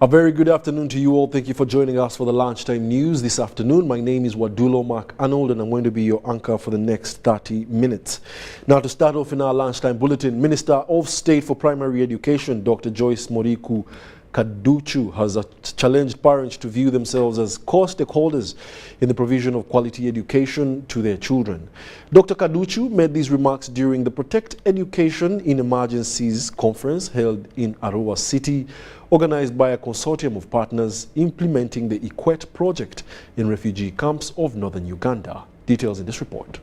A very good afternoon to you all. Thank you for joining us for the Lunchtime News this afternoon. My name is Wadulo Arnold, and I'm going to be your anchor for the next 30 minutes. Now, to start off in our Lunchtime Bulletin, Minister of State for Primary Education, Dr. Joyce Moriku Kaduchu, has challenged parents to view themselves as core stakeholders in the provision of quality education to their children. Dr. Kaduchu made these remarks during the Protect Education in Emergencies conference held in Arua City, organized by a consortium of partners implementing the EQUET project in refugee camps of northern Uganda. Details in this report.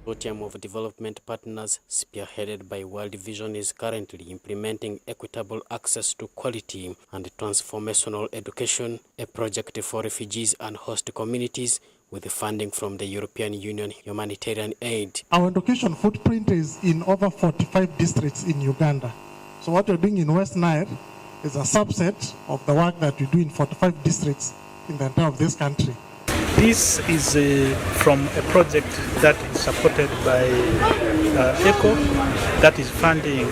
Consortium of development partners spearheaded by World Vision is currently implementing equitable access to quality and transformational education, a project for refugees and host communities with funding from the European Union humanitarian aid. Our education footprint is in over 45 districts in Uganda. So what we're doing in West Nile is a subset of the work that we do in 45 districts in the entire of this country. This is from a project that is supported by ECHO, that is funding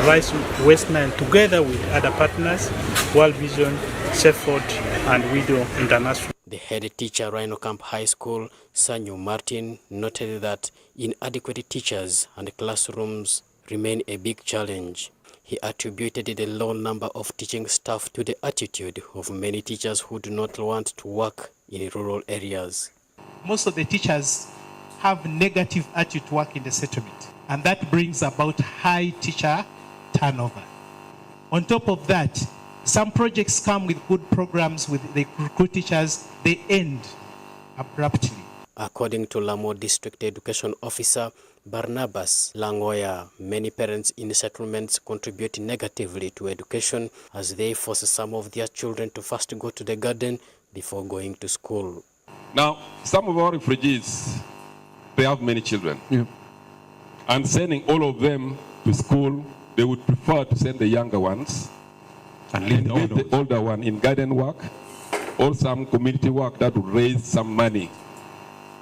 Rise West Nile together with other partners, World Vision, Sheffield, and Widow International. The head teacher, Rhino Camp High School, Sanyu Martin, noted that inadequate teachers and classrooms remain a big challenge. He attributed the low number of teaching staff to the attitude of many teachers who do not want to work in rural areas. Most of the teachers have negative attitude to work in the settlement, and that brings about high teacher turnover. On top of that, some projects come with good programs with the recruit teachers, they end abruptly. According to Lamo District Education Officer Barnabas Langoya, many parents in settlements contribute negatively to education as they force some of their children to first go to the garden before going to school. Now, some of our refugees, they have many children. Yeah. And sending all of them to school, they would prefer to send the younger ones and leave the older one in garden work or some community work that would raise some money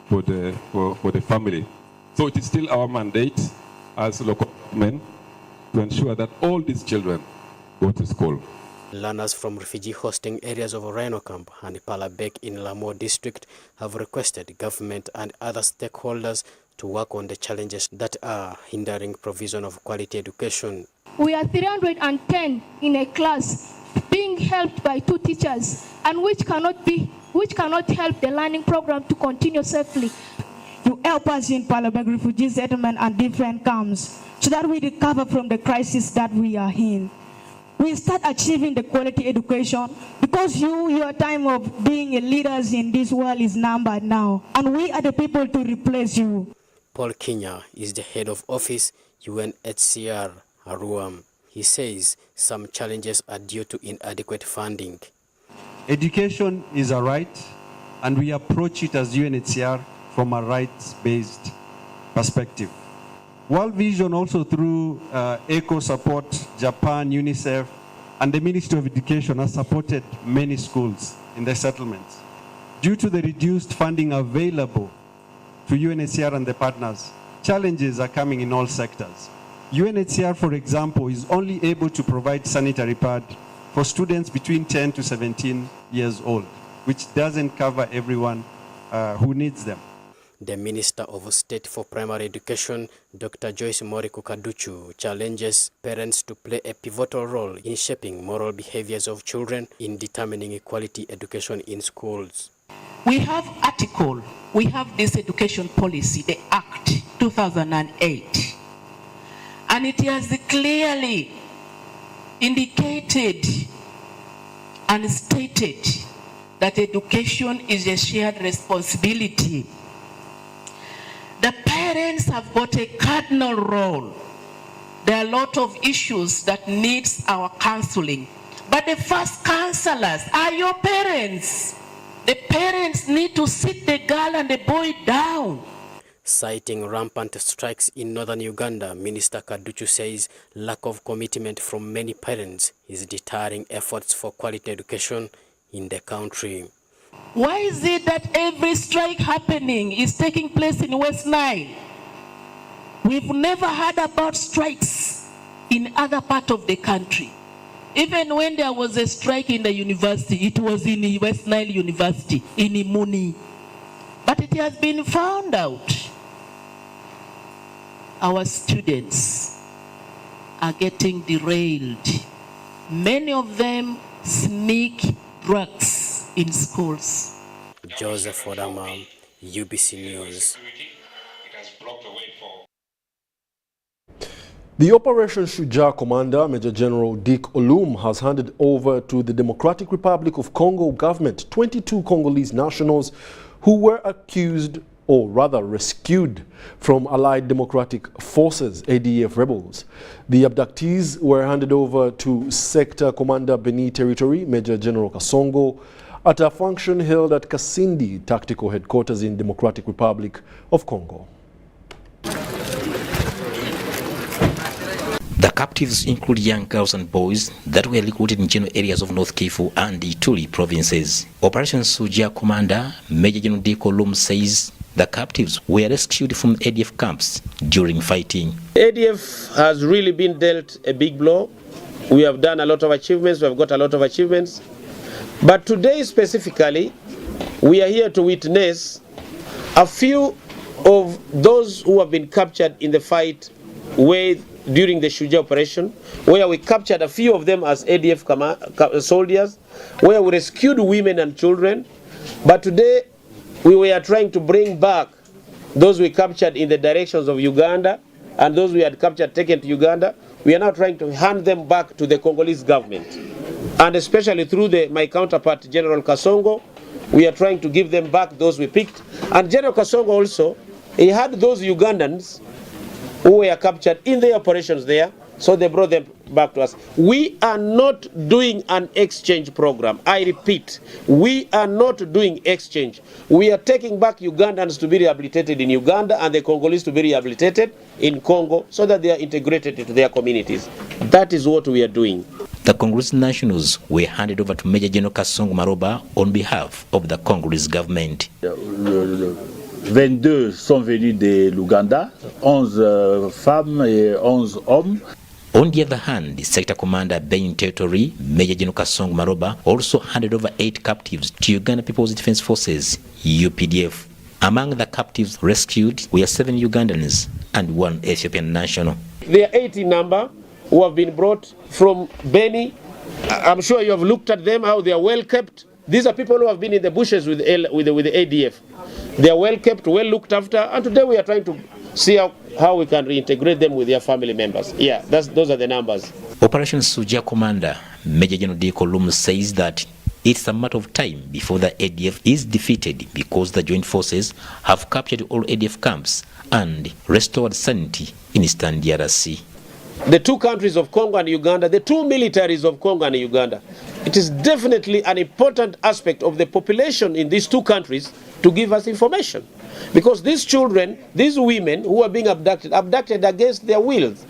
for the family. So it is still our mandate as local government to ensure that all these children go to school. Learners from refugee hosting areas of Rhino Camp and Palabek in Lamo District have requested government and other stakeholders to work on the challenges that are hindering provision of quality education. We are 310 in a class being helped by 2 teachers, and which cannot help the learning program to continue safely. To help us in Palabek refugee settlement and different camps so that we recover from the crisis that we are in. We start achieving the quality education because your time of being leaders in this world is numbered now, and we are the people to replace you. Paul Kenya is the head of office UNHCR Arua. He says some challenges are due to inadequate funding. Education is a right, and we approach it as UNHCR from a rights-based perspective. World Vision also through ECHO support, Japan, UNICEF, and the Ministry of Education has supported many schools in the settlements. Due to the reduced funding available to UNHCR and the partners, challenges are coming in all sectors. UNHCR, for example, is only able to provide sanitary pad for students between 10 to 17 years old, which doesn't cover everyone who needs them. The Minister of State for Primary Education, Dr. Joyce Moriku Kaduchu, challenges parents to play a pivotal role in shaping moral behaviors of children in determining quality education in schools. We have this education policy, the Act 2008, and it has clearly indicated and stated that education is a shared responsibility. The parents have got a cardinal role. There are a lot of issues that needs our counseling. But the first counselors are your parents. The parents need to sit the girl and the boy down. Citing rampant strikes in northern Uganda, Minister Kaduchu says lack of commitment from many parents is deterring efforts for quality education in the country. Why is it that every strike happening is taking place in West Nile? We've never heard about strikes in other parts of the country. Even when there was a strike in the university, it was in West Nile University, in Imuni. But it has been found out. Our students are getting derailed. Many of them sneak drugs in schools. Joseph Odama, UBC News. The Operation Shujaa commander, Major General Dick Olum, has handed over to the Democratic Republic of Congo government 22 Congolese nationals who were accused, or rather rescued, from Allied Democratic Forces, ADF rebels. The abductees were handed over to Sector Commander Beni Territory, Major General Kasongo, at a function held at Kasindi Tactical Headquarters in Democratic Republic of Congo. The captives include young girls and boys that were recruited in general areas of North Kivu and Ituri provinces. Operation Shujaa commander Major General Dick Olum says the captives were rescued from ADF camps during fighting. ADF has really been dealt a big blow. We have done a lot of achievements, we have got a lot of achievements. But today specifically, we are here to witness a few of those who have been captured in the fight during the Shujaa operation, where we captured a few of them as ADF soldiers, where we rescued women and children. But today, we were trying to bring back those we captured in the directions of Uganda, and those we had captured taken to Uganda. We are now trying to hand them back to the Congolese government. And especially through my counterpart, General Kasongo, we are trying to give them back those we picked. And General Kasongo also, he had those Ugandans who were captured in the operations there, so they brought them back to us. We are not doing an exchange program. I repeat, we are not doing exchange. We are taking back Ugandans to be rehabilitated in Uganda and the Congolese to be rehabilitated in Congo so that they are integrated into their communities. That is what we are doing. The Congolese nationals were handed over to Major General Kasongo Maroba on behalf of the Congolese government. 22 sont venus de l'Ouganda, 11 femmes et 11 hommes. On the other hand, the Sector Commander Beni Territory, Major General Kasongo Maroba, also handed over 8 captives to Uganda People's Defense Forces, UPDF. Among the captives rescued were 7 Ugandans and 1 Ethiopian national. There are 8 in number who have been brought from Beni. I'm sure you have looked at them, how they are well kept. These are people who have been in the bushes with the ADF. They are well kept, well looked after, and today we are trying to see how we can reintegrate them with their family members. Yeah, those are the numbers. Operation Shujaa commander Major General Dick Olum says that it's a matter of time before the ADF is defeated because the joint forces have captured all ADF camps and restored sanity in Eastern DRC. The 2 countries of Congo and Uganda, the 2 militaries of Congo and Uganda, it is definitely an important aspect of the population in these 2 countries to give us information. Because these children, these women who are being abducted against their wills.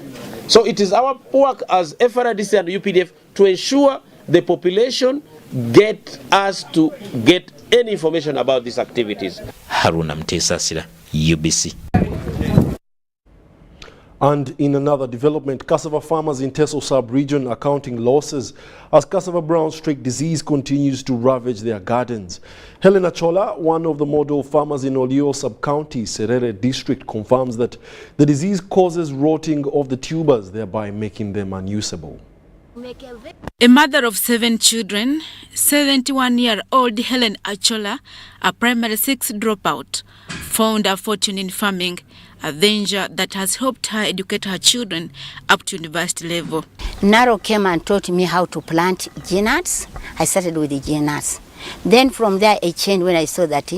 So it is our work as FRDC and UPDF to ensure the population get us to get any information about these activities. Haruna Mtesasira, UBC. And in another development, cassava farmers in Teso sub-region are counting losses as cassava brown streak disease continues to ravage their gardens. Helena Chola, one of the model farmers in Olio sub-county, Serere district, confirms that the disease causes rotting of the tubers, thereby making them unusable. A mother of 7 children, 71-year-old Helen Achola, a primary 6 dropout, found her fortune in farming, a venture that has helped her educate her children up to university level. Naro came and taught me how to plant nuts. I started with the nuts. Then from there I changed when I saw that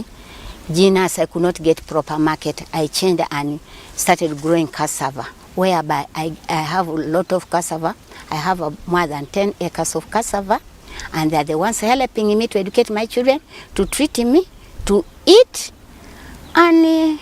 nuts I could not get proper market. I changed and started growing cassava, whereby I have a lot of cassava. I have more than 10 acres of cassava, and they're the ones helping me to educate my children, to treat me, to eat, and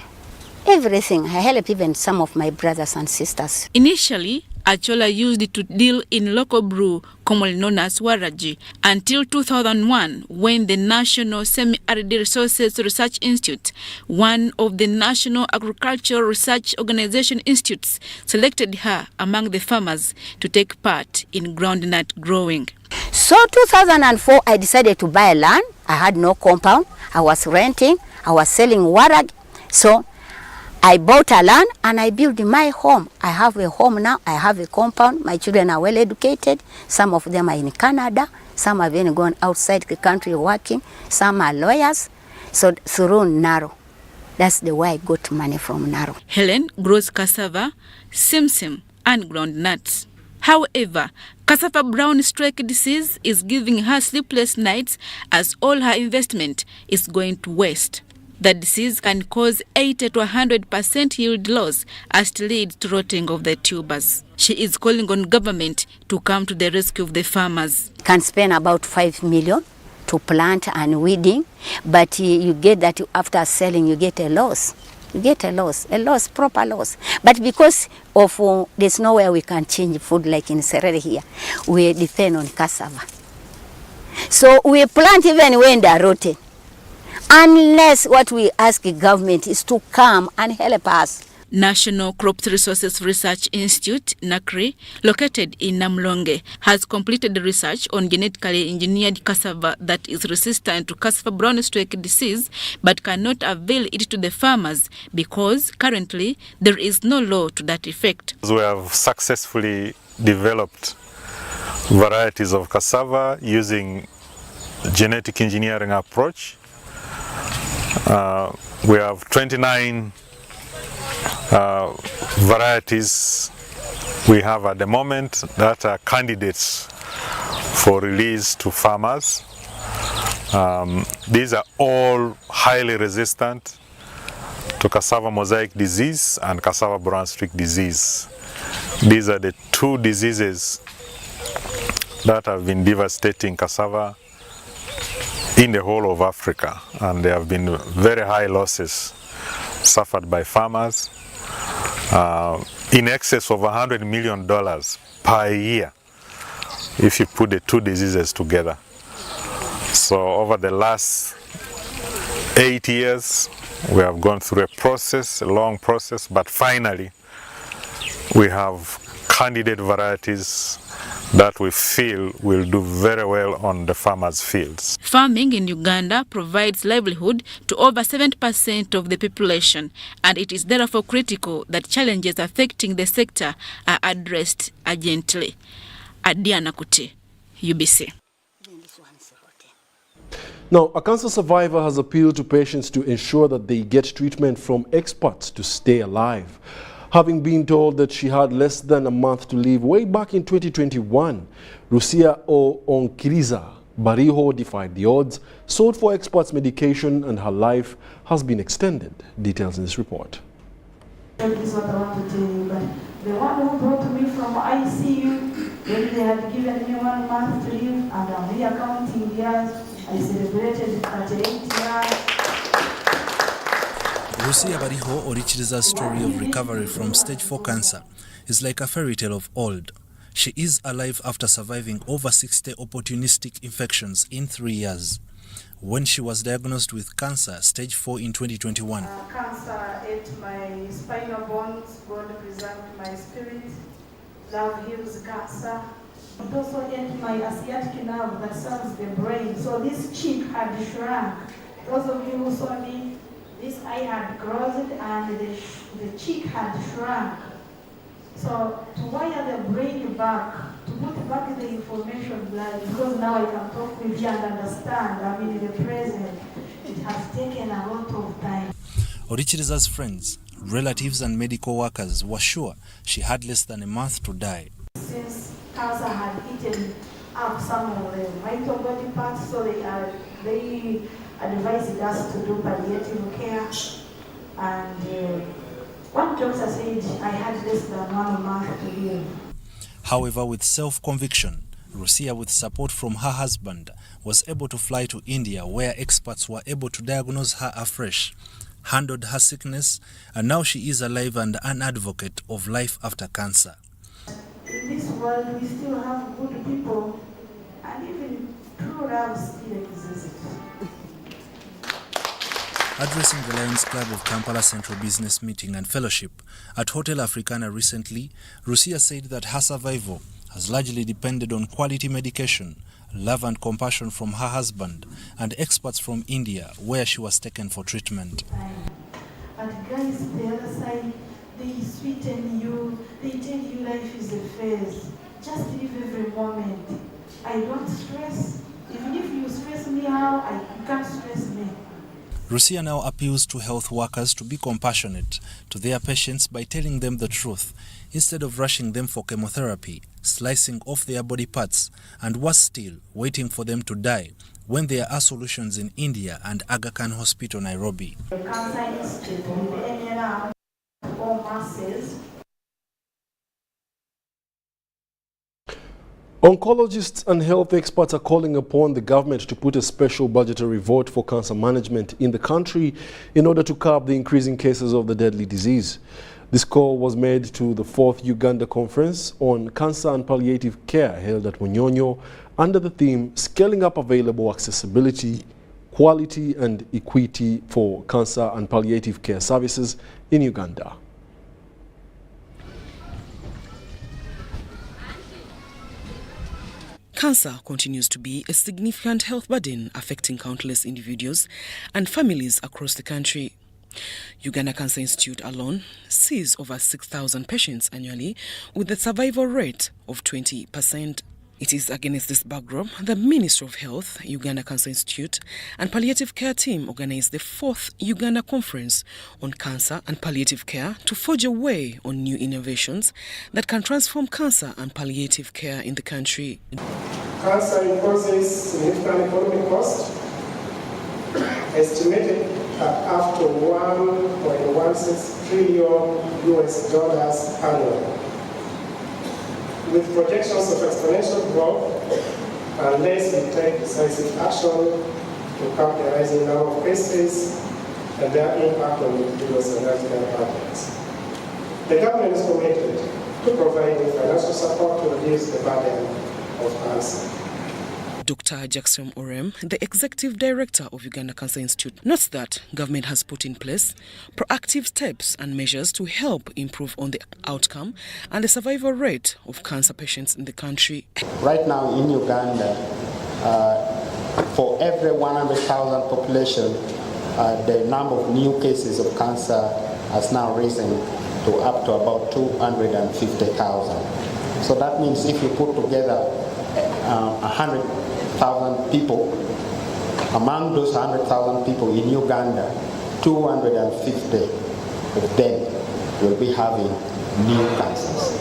everything. I help even some of my brothers and sisters. Initially, Achola used it to deal in local brew, commonly known as waraji, until 2001, when the National Semi-Arid Resources Research Institute, one of the National Agricultural Research Organization institutes, selected her among the farmers to take part in groundnut growing. So 2004, I decided to buy land. I had no compound. I was renting. I was selling warag. So I bought a land and I built my home. I have a home now. I have a compound. My children are well educated. Some of them are in Canada. Some have even gone outside the country working. Some are lawyers. So through Naro. That's the way I got money from Naro. Helen grows cassava, simsim, and groundnuts. However, cassava brown streak disease is giving her sleepless nights as all her investment is going to waste. The disease can cause 80 to 100% yield loss as it leads to rotting of the tubers. She is calling on government to come to the rescue of the farmers. Can spend about 5 million to plant and weeding, but you get that after selling you get a loss. You get a loss, proper loss. But because of there's nowhere we can change food like in Serere here, we depend on cassava. So we plant even when they're rotten. Unless what we ask the government is to come and help us. National Crops Resources Research Institute, NACRI, located in Namlonge, has completed research on genetically engineered cassava that is resistant to cassava brown streak disease but cannot avail it to the farmers because currently there is no law to that effect. We have successfully developed varieties of cassava using genetic engineering approach. We have 29 varieties we have at the moment that are candidates for release to farmers. These are all highly resistant to cassava mosaic disease and cassava brown streak disease. These are the two diseases that have been devastating cassava in the whole of Africa, and there have been very high losses suffered by farmers, in excess of $100 million per year if you put the two diseases together. So over the last 8 years we have gone through a process, a long process, but finally we have candidate varieties that we feel will do very well on the farmers' fields. Farming in Uganda provides livelihood to over 70% of the population, and it is therefore critical that challenges affecting the sector are addressed urgently. Adiana Kuti, UBC. Now, a cancer survivor has appealed to patients to ensure that they get treatment from experts to stay alive. Having been told that she had less than a month to live way back in 2021, Rusia Onkiriza Bariho defied the odds, sought for experts' medication, and her life has been extended. Details in this report. That is what I want to tell you, but the one who brought me from ICU, when they had given me 1 month to live, and I'm here counting years, I celebrated 38 years. Rusia Bariho Orichiriza's story of recovery from stage 4 cancer is like a fairy tale of old. She is alive after surviving over 60 opportunistic infections in 3 years. When she was diagnosed with cancer, stage 4 in 2021. Cancer ate my spinal bones, God preserved my spirit, love heals cancer. It also ate my sciatic nerve that serves the brain, so this cheek had shrunk. Those of you who saw me, this eye had closed and the cheek had shrunk. So to wire the brain back, to put back the information like, because now I can talk with you and understand, I'm in the present, it has taken a lot of time. Orichiriza's friends, relatives and medical workers were sure she had less than a month to die. Since cancer had eaten up some of the vital body parts, so they advised us to do palliative care, and one doctor said I had less than 1 month to live. However, with self-conviction, Rusia, with support from her husband, was able to fly to India, where experts were able to diagnose her afresh, handled her sickness, and now she is alive and an advocate of life after cancer. world, we still have good people, and even true love still exists. Addressing the Lions Club of Kampala Central Business Meeting and Fellowship at Hotel Africana recently, Rusia said that her survival has largely depended on quality medication, love and compassion from her husband, and experts from India, where she was taken for treatment. But guys, the other side, they sweeten you, they tell you life is a phase. Just live every moment. I don't stress. Even if you stress me out, you can't stress me. Rusia now appeals to health workers to be compassionate to their patients by telling them the truth, instead of rushing them for chemotherapy, slicing off their body parts, and worse still, waiting for them to die, when there are solutions in India and Aga Khan Hospital, Nairobi. The Cancer Institute with the NLR or masses. Oncologists and health experts are calling upon the government to put a special budgetary vote for cancer management in the country in order to curb the increasing cases of the deadly disease. This call was made to the 4th Uganda Conference on Cancer and Palliative Care held at Munyonyo under the theme Scaling Up Available Accessibility, Quality and Equity for Cancer and Palliative Care Services in Uganda. Cancer continues to be a significant health burden affecting countless individuals and families across the country. Uganda Cancer Institute alone sees over 6,000 patients annually with a survival rate of 20%. It is against this backdrop the Ministry of Health, Uganda Cancer Institute, and Palliative Care team organized the 4th Uganda Conference on Cancer and Palliative Care to forge a way on new innovations that can transform cancer and palliative care in the country. Cancer imposes significant economic cost, estimated at up to $1.16 trillion annually. With projections of exponential growth, unless we take decisive action to curb the rising number of cases and their impact on individuals and healthcare partners. The government is committed to providing financial support to reduce the burden of cancer. Dr. Jackson Orem, the Executive Director of Uganda Cancer Institute, notes that government has put in place proactive steps and measures to help improve on the outcome and the survival rate of cancer patients in the country. Right now in Uganda, for every 100,000 population, the number of new cases of cancer has now risen to up to about 250,000. So that means if you put together 100,000 people, among those 100,000 people in Uganda, 250 of them will be having new cancers.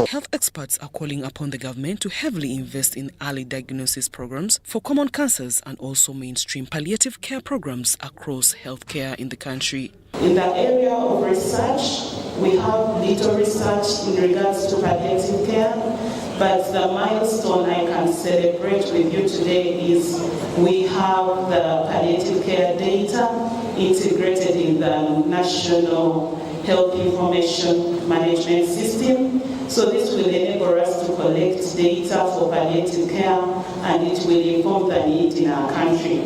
Health experts are calling upon the government to heavily invest in early diagnosis programs for common cancers and also mainstream palliative care programs across healthcare in the country. In the area of research, we have little research in regards to palliative care, but the milestone I can celebrate with you today is we have the palliative care data integrated in the National Health Information Management System. So this will enable us to collect data for palliative care, and it will inform the need in our country.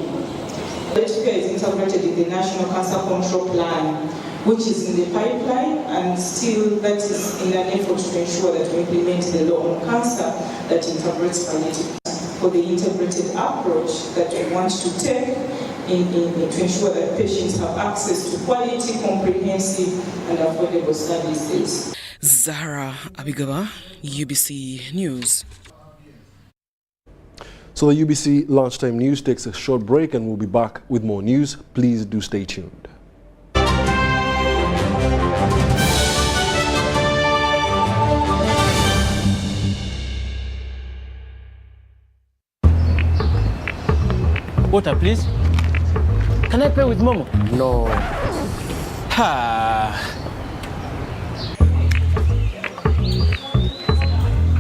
Palliative care is integrated in the National Cancer Control Plan, which is in the pipeline, and still that is in an effort to ensure that we implement the law on cancer that integrates palliative care for the integrated approach that we want to take to ensure that patients have access to quality, comprehensive, and affordable services. Zahra Abigaba, UBC News. So the UBC Lunchtime News takes a short break and we'll be back with more news. Please do stay tuned. Water, please. Can I pay with Momo? No. Ha.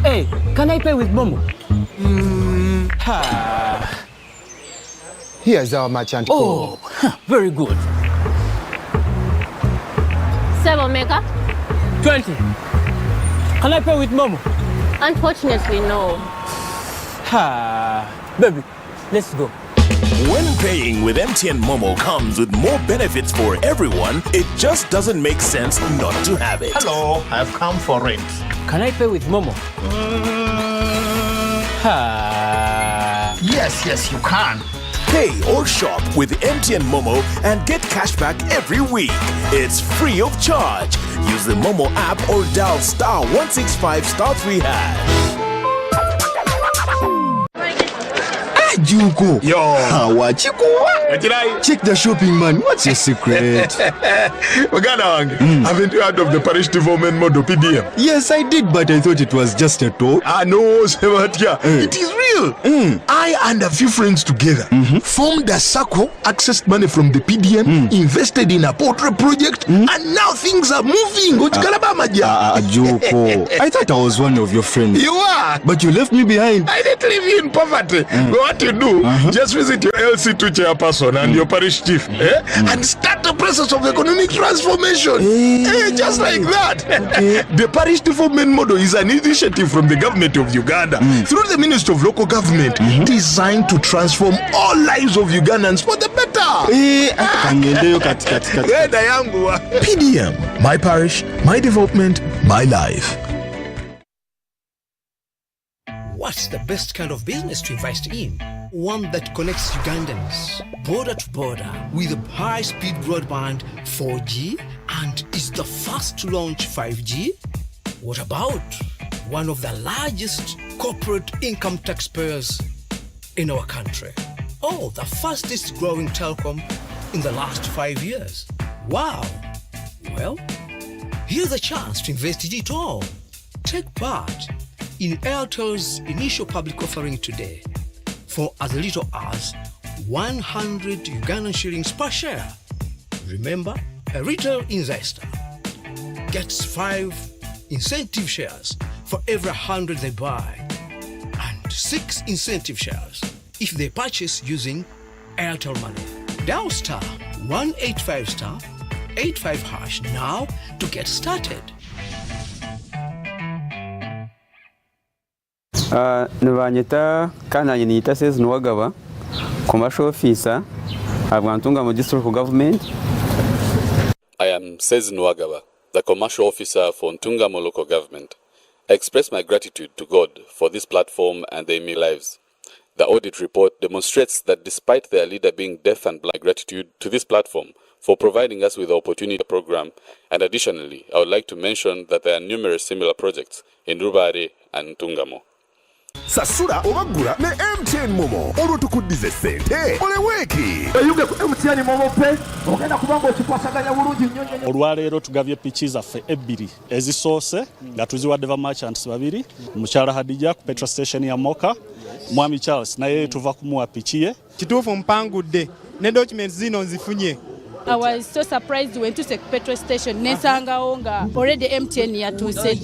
Hey, can I pay with Momo? Ha. Here's our merchant code. Oh, very good. 7 maker. 20. Can I pay with Momo? Unfortunately, no. Baby, let's go. When paying with MTN Momo comes with more benefits for everyone, it just doesn't make sense not to have it. Hello, I've come for it. Can I pay with Momo? Yes, you can. Pay or shop with MTN Momo and get cash back every week. It's free of charge. Use the Momo app or dial *165*3#. Juko. Yo. Wachiko. Check the shopping, man. What's your secret? Haven't you heard of the parish development model PDM? Yes, I did, but I thought it was just a talk. No, it is real. I and a few friends together formed a circle, accessed money from the PDM, invested in a poultry project, and now things are moving. Juko. I thought I was one of your friends. You are. But you left me behind. I didn't leave you in poverty. What you do, just visit your LC2 chairperson and your parish chief and start the process of economic transformation. Just like that. Okay. The parish development model is an initiative from the government of Uganda through the Ministry of Local Government designed to transform all lives of Ugandans for the better. PDM, my parish, my development, my life. What's the best kind of business to invest in? One that connects Ugandans border to border with high-speed broadband 4G and is the first to launch 5G? What about one of the largest corporate income taxpayers in our country? Oh, the fastest growing telecom in the last 5 years. Wow! Well, here's a chance to invest in it all. Take part in Airtel's initial public offering today for as little as 100 Ugandan shillings per share. Remember, a retail investor gets 5 incentive shares for every 100 they buy and 6 incentive shares if they purchase using Airtel Money. Dial *185*85# now to get started. Nibanyita kana yinita says Nwagaba, commercial officer, Abantungamo district government. I am Sez Nwagaba, the commercial officer for Ntungamo local government. I express my gratitude to God for this platform and their many lives. The audit report demonstrates that despite their leader being deaf and blind, gratitude to this platform for providing us with the opportunity program, and additionally, I would like to mention that there are numerous similar projects in Rubare and Ntungamo. Sasura obagura ne MTN Momo olutukudize sente oleweki oyuge ku MTN Momo pe ogenda kubanga okikwasaganya bulungi nnyo. Olwaleero tugabye piki zaffe ebbiri ezisoose nga tuziwadde ba merchants babiri, mukyala Hadija ku petrol station ya Moka, mwami Charles naye tuva kumuwa piki ye. Kituufu mpangudde ne documents zino nzifunye. I was so surprised when to take petrol station nesangawo nga already MTN yatuuse.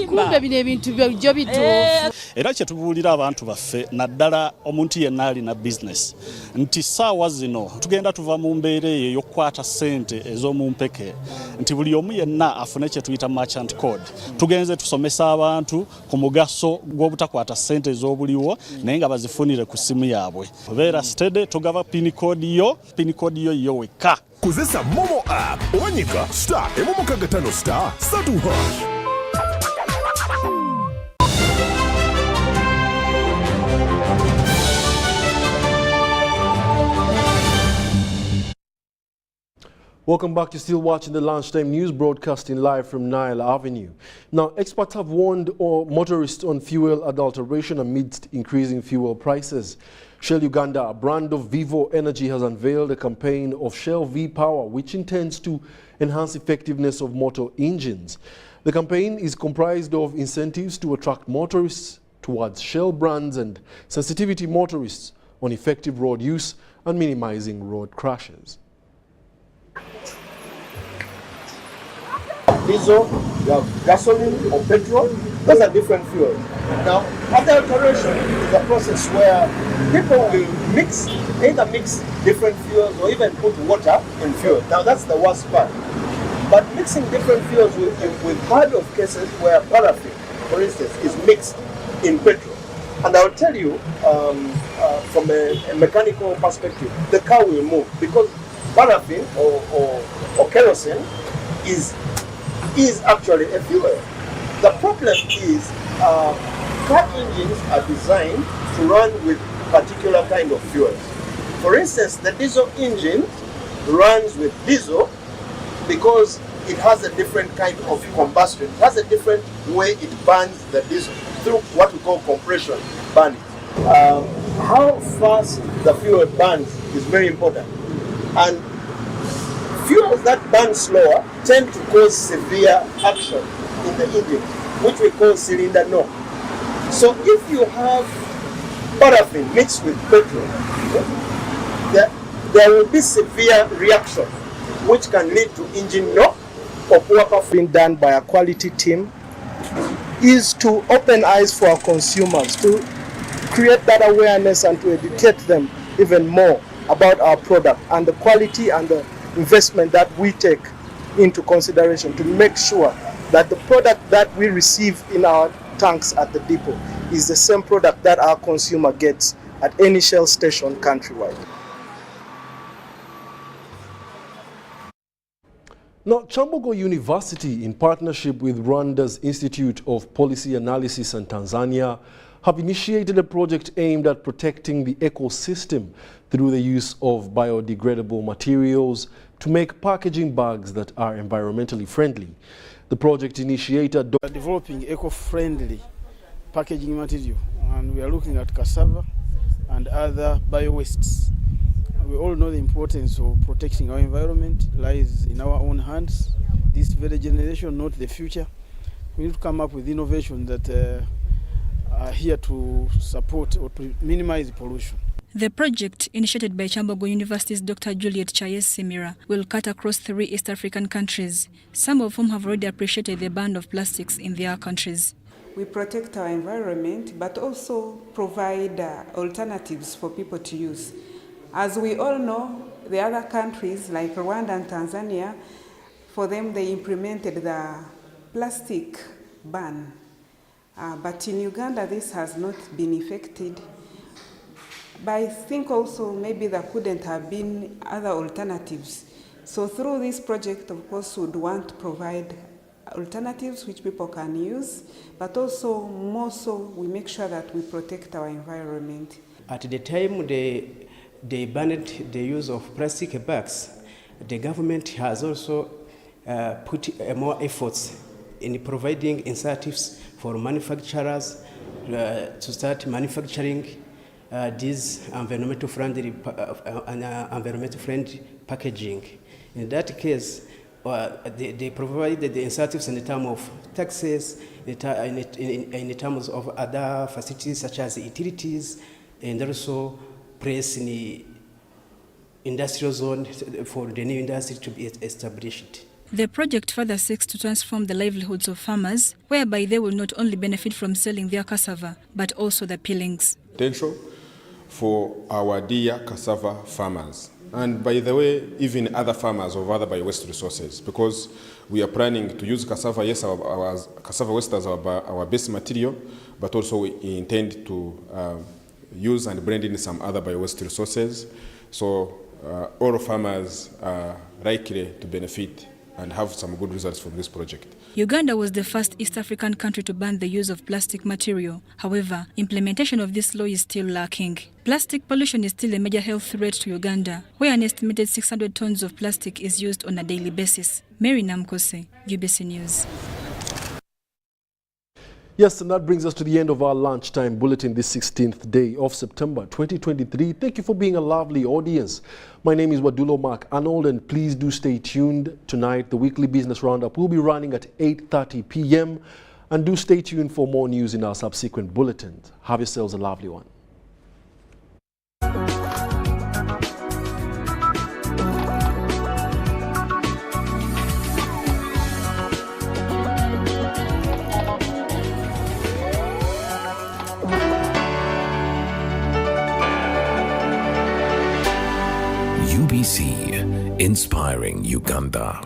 Kumbe bino ebintu byo bituufu. Era kye tubuulira abantu baffe naddala omuntu yenna alina business nti ssaawa zino tugenda tuva mu mbeera eyo ey'okukwata ssente ez'omu mpeke nti buli omu yenna afune kye tuyita merchant code. Tugenze tusomesa abantu ku mugaso gw'obutakwata ssente ez'obuliwo naye nga bazifunire ku simu yaabwe. Beera steady tugaba pin code yo weka. Kozesa Momo app owanyika *165*3#. Welcome back. You're still watching the Lunchtime News, broadcasting live from Nile Avenue. Now, experts have warned motorists on fuel adulteration amidst increasing fuel prices. Shell Uganda, a brand of Vivo Energy, has unveiled a campaign of Shell V-Power, which intends to enhance effectiveness of motor engines. The campaign is comprised of incentives to attract motorists towards Shell brands and sensitivity motorists on effective road use and minimizing road crashes. Diesel, you have gasoline or petrol, those are different fuels. Now, adulteration is a process where people will either mix different fuels or even put water in fuel. Now, that's the worst part. But mixing different fuels, we've heard of cases where paraffin, for instance, is mixed in petrol. And I'll tell you, from a mechanical perspective, the car will move because paraffin or kerosene is actually a fuel. The problem is car engines are designed to run with particular kind of fuels. For instance, the diesel engine runs with diesel because it has a different kind of combustion. It has a different way it burns the diesel through what we call compression burning. How fast the fuel burns is very important. And fuels that burn slower tend to cause severe action in the engine, which we call cylinder knock. So if you have paraffin mixed with petrol, there will be severe reaction, which can lead to engine knock or poor performance. Done by a quality team is to open eyes for our consumers, to create that awareness and to educate them even more about our product and the quality and the investment that we take into consideration to make sure that the product that we receive in our tanks at the depot is the same product that our consumer gets at any Shell station countrywide. Now, Chambogo University, in partnership with Rwanda's Institute of Policy Analysis and Tanzania, have initiated a project aimed at protecting the ecosystem through the use of biodegradable materials to make packaging bags that are environmentally friendly. The project initiator are developing eco-friendly packaging material, and we are looking at cassava and other bio-wastes. We all know the importance of protecting our environment lies in our own hands. This very generation, not the future. We need to come up with innovation that are here to support or to minimize pollution. The project, initiated by Chambogo University's Dr. Juliet Chayes-Semira, will cut across 3 East African countries, some of whom have already appreciated the ban of plastics in their countries. We protect our environment, but also provide alternatives for people to use. As we all know, the other countries like Rwanda and Tanzania, for them they implemented the plastic ban. But in Uganda this has not been effected. But I think also maybe there couldn't have been other alternatives. So through this project, of course, we would want to provide alternatives which people can use, but also more so we make sure that we protect our environment. At the time they banned the use of plastic bags, the government has also put more efforts in providing incentives for manufacturers to start manufacturing these environmental friendly packaging. In that case, they provided the incentives in terms of taxes, in terms of other facilities such as utilities, and also place in the industrial zone for the new industry to be established. The project further seeks to transform the livelihoods of farmers, whereby they will not only benefit from selling their cassava, but also the peelings. Potential for our dear cassava farmers. And by the way, even other farmers of other bio-waste resources, because we are planning to use cassava, yes, our cassava waste as our base material, but also we intend to use and blend in some other bio-waste resources. So all farmers are likely to benefit and have some good results from this project. Uganda was the first East African country to ban the use of plastic material. However, implementation of this law is still lacking. Plastic pollution is still a major health threat to Uganda, where an estimated 600 tons of plastic is used on a daily basis. Mary Namkose, UBC News. Yes, and that brings us to the end of our lunchtime bulletin this 16th day of September 2023. Thank you for being a lovely audience. My name is Wadulo Mark Arnold, and please do stay tuned. Tonight, the weekly business roundup will be running at 8:30 p.m. And do stay tuned for more news in our subsequent bulletins. Have yourselves a lovely one. UBC, inspiring Uganda.